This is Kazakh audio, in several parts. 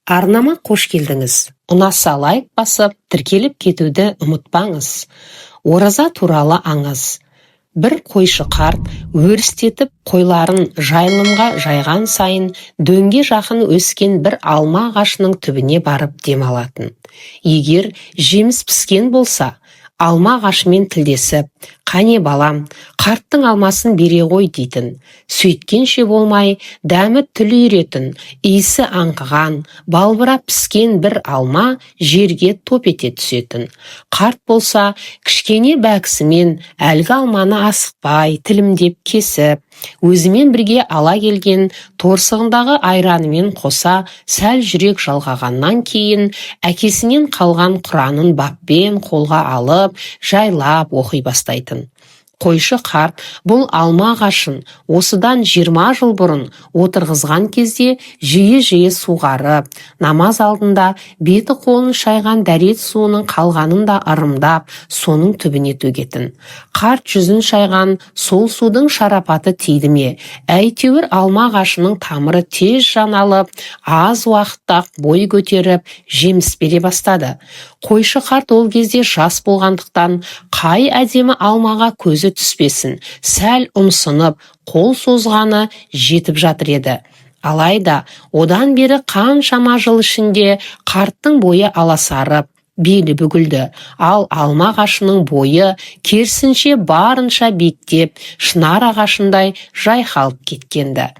Арнама қош келдіңіз. Ұнаса лайк басып, тіркеліп кетуді ұмытпаңыз. Ораза туралы аңыз. Бір қойшы қарт өрістетіп қойларын жайылымға жайған сайын дөңге жақын өскен бір алма ағашының түбіне барып демалатын. Егер жеміс піскен болса, алма ағашымен тілдесіп, «Қане балам, қарттың алмасын бере ғой» дейтін. Сөйткенше болмай, дәмі тіл үйретін, иісі аңқыған, балбырап піскен бір алма жерге топ ете түсетін. Қарт болса, кішкене бәкісімен әлгі алманы асықпай, тілімдеп кесіп, өзімен бірге ала келген торсығындағы айранымен қоса сәл жүрек жалғағаннан кейін әкесінен қалған Құранын баппен қолға алып, жайлап оқи бастайтын. Қойшы қарт бұл алма ағашын осыдан 20 жыл бұрын отырғызған кезде жиі суғарып, намаз алдында беті қолын шайған дәрет суының қалғанын да ырымдап, соның түбіне төгетін. Қарт жүзін шайған сол судың шарапаты тиді ме? Әйтеуір алма ағашының тамыры тез жан алып, аз уақытта бой көтеріп, жеміс бере бастады. Қойшы қарт ол кезде жас болғандықтан қай әдемі алмаға көзі түспесін, сәл ұмсынып, қол созғаны жетіп жатыр еді. Алайда, одан бері қаншама жыл ішінде қарттың бойы аласарып, белі бүгілді, ал алма ағашының бойы керісінше барынша биіктеп, шынар ағашындай жайқалып кеткенді.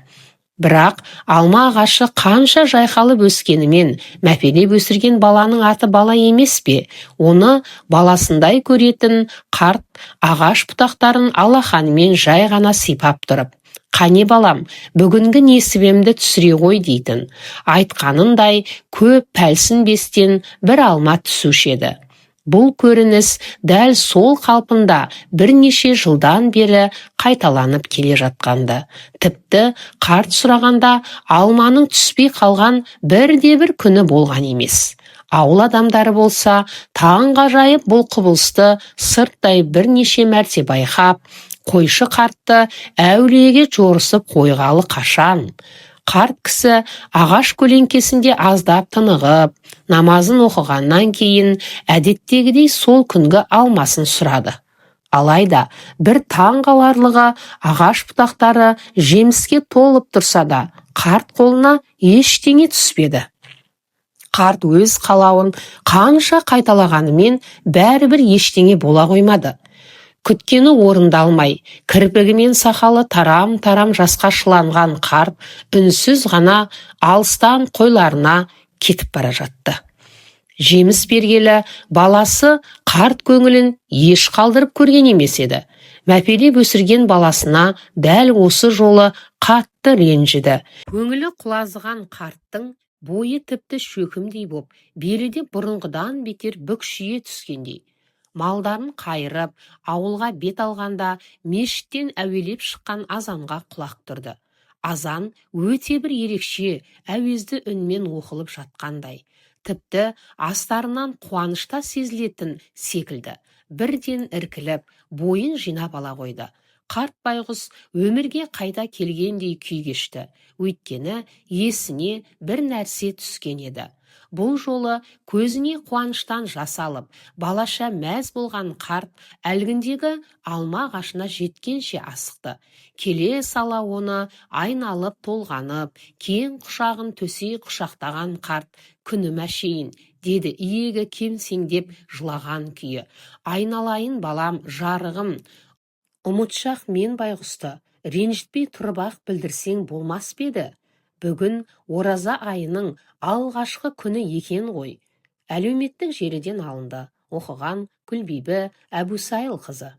Бірақ алма ағашы қанша жайқалып өскенімен, мәпелеп өсірген баланың аты бала емес пе? Оны баласындай көретін қарт ағаш бұтақтарын алақанымен жай ғана сипап тұрып, «Қане балам, бүгінгі несібемді түсіре ғой» дейтін. Айтқанындай көп пәлсінбестен бір алма түсуші еді. Бұл көрініс дәл сол қалпында бірнеше жылдан бері қайталанып келе жатқанды. Тіпті қарт сұрағанда алманың түспей қалған бірде-бір күні болған емес. Ауыл адамдары болса, таңғажайып бұл құбылысты сырттай бірнеше мәрте байқап, қойшы қартты әулиеге жорысып қойғалы қашан. Қарт кісі ағаш көлеңкесінде аздап тынығып, намазын оқығаннан кейін әдеттегідей сол күнгі алмасын сұрады. Алайда бір таңғаларлығы ағаш бұтақтары жеміске толып тұрса да, қарт қолына ештеңе түспеді. Қарт өз қалауын қанша қайталағанымен бәрібір ештеңе бола қоймады. Күткені орындалмай, кірпігімен сақалы тарам-тарам жасқа шыланған қарт үнсіз ғана алыстан қойларына кетіп бара жатты. Жеміс бергелі баласы қарт көңілін еш қалдырып көрген емес еді. Мәпелеп өсірген баласына дәл осы жолы қатты ренжіді. Көңілі құлазыған қарттың бойы тіпті шөкімдей боп, белі де бұрынғыдан бетер бүкшие түскендей. Малдарын қайырып, ауылға бет алғанда мешіттен әуелеп шыққан азанға құлақ тұрды. Азан өте бір ерекше, әуезді үнмен оқылып жатқандай. Тіпті астарынан қуанышта сезілетін секілді. Бірден іркіліп, бойын жинап ала қойды. Қарт байғұс өмірге қайта келгендей күй кешті. Өйткені есіне бір нәрсе түскен еді. Бұл жолы көзіне қуаныштан жас алып, балаша мәз болған қарт әлгіндегі алма ағашына жеткенше асықты. Келе сала оны айналып толғанып, кең құшағын төсей құшақтаған қарт, «Күнім әшейін» деді иегі кемсеңдеп жылаған күйі. «Айналайын балам, жарығым, ұмытшақ мен байғұсты, ренжітпей тұрып-ақ білдірсең болмас па еді? Бүгін ораза айының алғашқы күні екен ғой». Әлеуметтік желіден алынды. Оқыған Гүлбибі Әбусайылқызы.